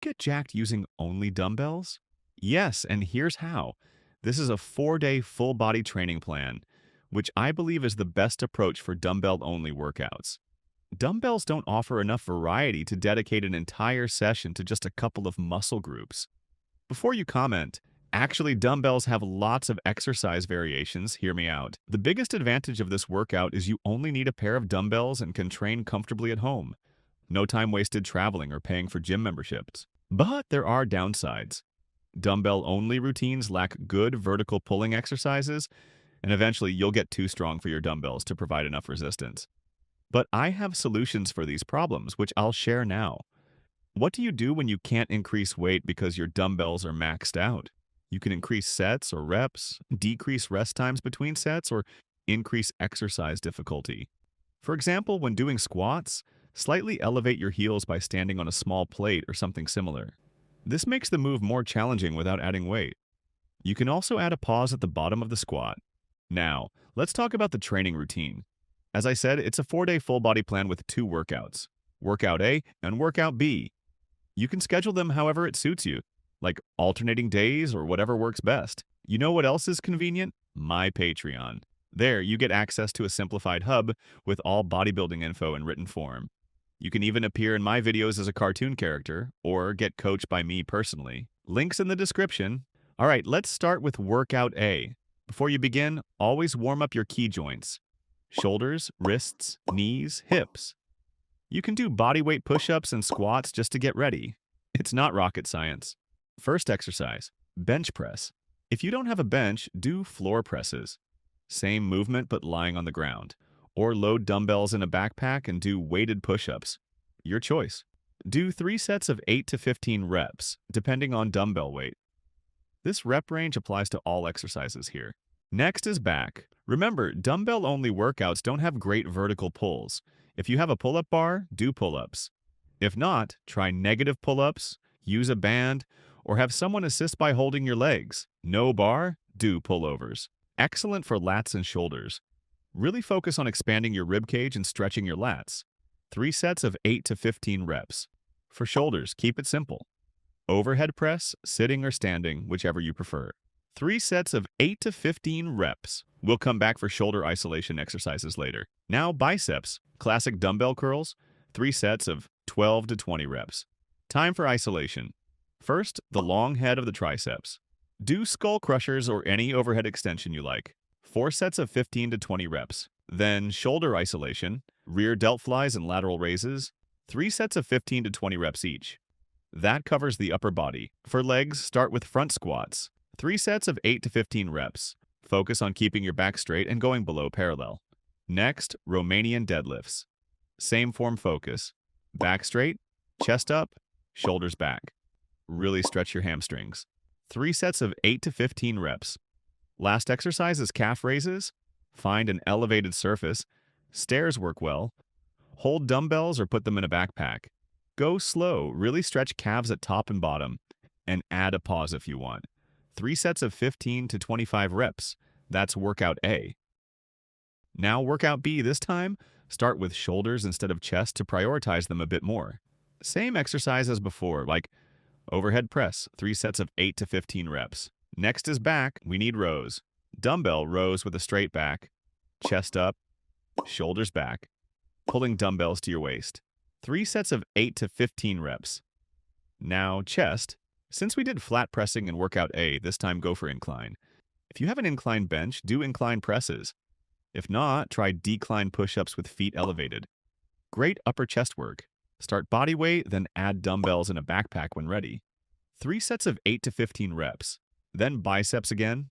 Get jacked using only dumbbells? Yes, and here's how. This is a 4-day full-body training plan, which I believe is the best approach for dumbbell-only workouts. Dumbbells don't offer enough variety to dedicate an entire session to just a couple of muscle groups. Before you comment, actually dumbbells have lots of exercise variations, hear me out. The biggest advantage of this workout is you only need a pair of dumbbells and can train comfortably at home. No time wasted traveling or paying for gym memberships. But there are downsides. Dumbbell-only routines lack good vertical pulling exercises, and eventually you'll get too strong for your dumbbells to provide enough resistance. But I have solutions for these problems, which I'll share now. What do you do when you can't increase weight because your dumbbells are maxed out? You can increase sets or reps, decrease rest times between sets, or increase exercise difficulty. For example, when doing squats, slightly elevate your heels by standing on a small plate or something similar. This makes the move more challenging without adding weight. You can also add a pause at the bottom of the squat. Now, let's talk about the training routine. As I said, it's a 4-day full-body plan with 2 workouts, Workout A and Workout B. You can schedule them however it suits you, like alternating days or whatever works best. You know what else is convenient? My Patreon. There, you get access to a simplified hub with all bodybuilding info in written form. You can even appear in my videos as a cartoon character, or get coached by me personally. Links in the description. Alright, let's start with Workout A. Before you begin, always warm up your key joints. Shoulders, wrists, knees, hips. You can do bodyweight push-ups and squats just to get ready. It's not rocket science. First exercise, bench press. If you don't have a bench, do floor presses. Same movement but lying on the ground. Or load dumbbells in a backpack and do weighted push-ups. Your choice. Do 3 sets of 8 to 15 reps, depending on dumbbell weight. This rep range applies to all exercises here. Next is back. Remember, dumbbell-only workouts don't have great vertical pulls. If you have a pull-up bar, do pull-ups. If not, try negative pull-ups, use a band, or have someone assist by holding your legs. No bar, do pullovers. Excellent for lats and shoulders. Really focus on expanding your rib cage and stretching your lats. 3 sets of 8 to 15 reps. For shoulders, keep it simple. Overhead press, sitting or standing, whichever you prefer. 3 sets of 8 to 15 reps. We'll come back for shoulder isolation exercises later. Now biceps, classic dumbbell curls, 3 sets of 12 to 20 reps. Time for isolation. First, the long head of the triceps. Do skull crushers or any overhead extension you like. 4 sets of 15 to 20 reps. Then shoulder isolation, rear delt flies and lateral raises, 3 sets of 15 to 20 reps each. That covers the upper body. For legs, start with front squats. 3 sets of 8 to 15 reps. Focus on keeping your back straight and going below parallel. Next, Romanian deadlifts. Same form focus. Back straight, chest up, shoulders back. Really stretch your hamstrings. 3 sets of 8 to 15 reps. Last exercise is calf raises. Find an elevated surface. Stairs work well. Hold dumbbells or put them in a backpack. Go slow, really stretch calves at top and bottom, and add a pause if you want. 3 sets of 15 to 25 reps. That's workout A. Now workout B this time. Start with shoulders instead of chest to prioritize them a bit more. Same exercise as before, like overhead press, 3 sets of 8 to 15 reps. Next is back, we need rows. Dumbbell rows with a straight back, chest up, shoulders back, pulling dumbbells to your waist. 3 sets of 8 to 15 reps. Now chest. Since we did flat pressing in workout A, this time go for incline. If you have an incline bench, do incline presses. If not, try decline push-ups with feet elevated. Great upper chest work. Start body weight, then add dumbbells in a backpack when ready. 3 sets of 8 to 15 reps. Then biceps again.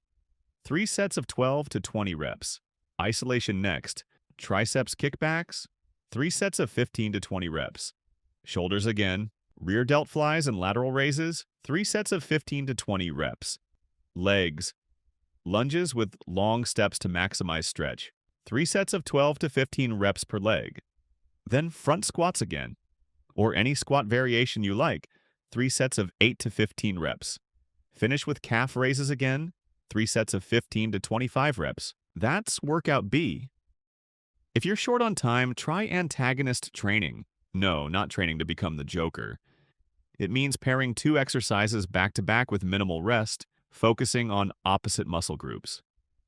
3 sets of 12 to 20 reps. Isolation next. Triceps kickbacks. 3 sets of 15 to 20 reps. Shoulders again. Rear delt flies and lateral raises. 3 sets of 15 to 20 reps. Legs. Lunges with long steps to maximize stretch. 3 sets of 12 to 15 reps per leg. Then front squats again. Or any squat variation you like. 3 sets of 8 to 15 reps. Finish with calf raises again. 3 sets of 15 to 25 reps. That's workout B. If you're short on time, try antagonist training. No, not training to become the Joker. It means pairing two exercises back to back with minimal rest, focusing on opposite muscle groups.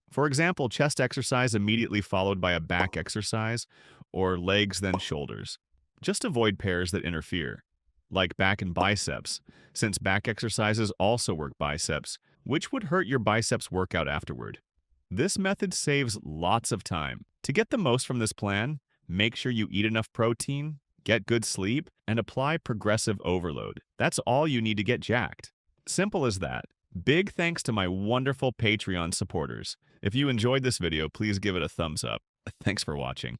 For example, chest exercise immediately followed by a back exercise, or legs then shoulders. Just avoid pairs that interfere, like back and biceps, since back exercises also work biceps, which would hurt your biceps workout afterward. This method saves lots of time. To get the most from this plan, make sure you eat enough protein, get good sleep, and apply progressive overload. That's all you need to get jacked. Simple as that. Big thanks to my wonderful Patreon supporters. If you enjoyed this video, please give it a thumbs up. Thanks for watching.